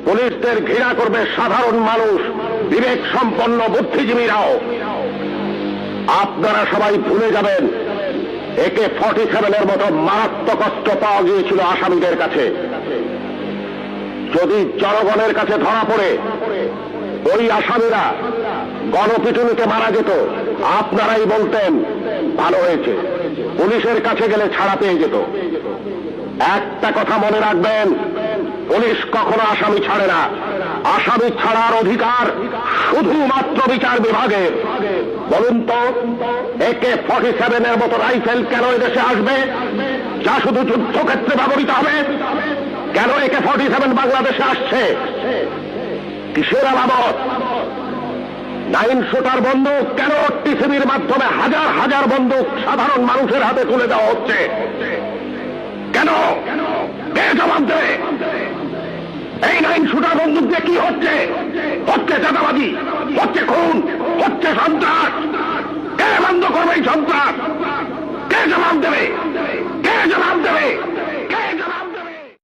পুলিশদের ঘৃণা করবে সাধারণ মানুষ, বিবেক সম্পন্ন বুদ্ধিজীবীরাও। আপনারা সবাই ভুলে যাবেন AK-47 মতো মারাত্মক অস্ত্র পাওয়া গিয়েছিল আসামিদের কাছে। যদি জনগণের কাছে ধরা পড়ে ওই আসামিরা গণপিটুনিতে মারা যেত, আপনারাই বলতেন ভালো হয়েছে, পুলিশের কাছে গেলে ছাড়া পেয়ে যেত। একটা কথা মনে রাখবেন, পুলিশ কখনো আসামি ছাড়ে না। আসামি ছাড়ার অধিকার শুধুমাত্র বিচার বিভাগের। বলুন তো, AK-47 মতো রাইফেল কেন এদেশে আসবে, যা শুধু যুদ্ধক্ষেত্রে ব্যবহৃত হবে? কেন AK-47 বাংলাদেশে আসছে? কিসের আলামত? 9 শুটার বন্দুক কেন টিসিবির মাধ্যমে হাজার হাজার বন্দুক সাধারণ মানুষের হাতে তুলে দেওয়া হচ্ছে? কেন? কে জবাব দেবে? এই 9 শুটার বন্দুক দিয়ে কি হচ্ছে? হচ্ছে চাঁদাবাজি, হচ্ছে খুন, হচ্ছে সন্ত্রাস। কে বন্ধ করবে এই সন্ত্রাস? কে জবাব দেবে? কে জবাব দেবে?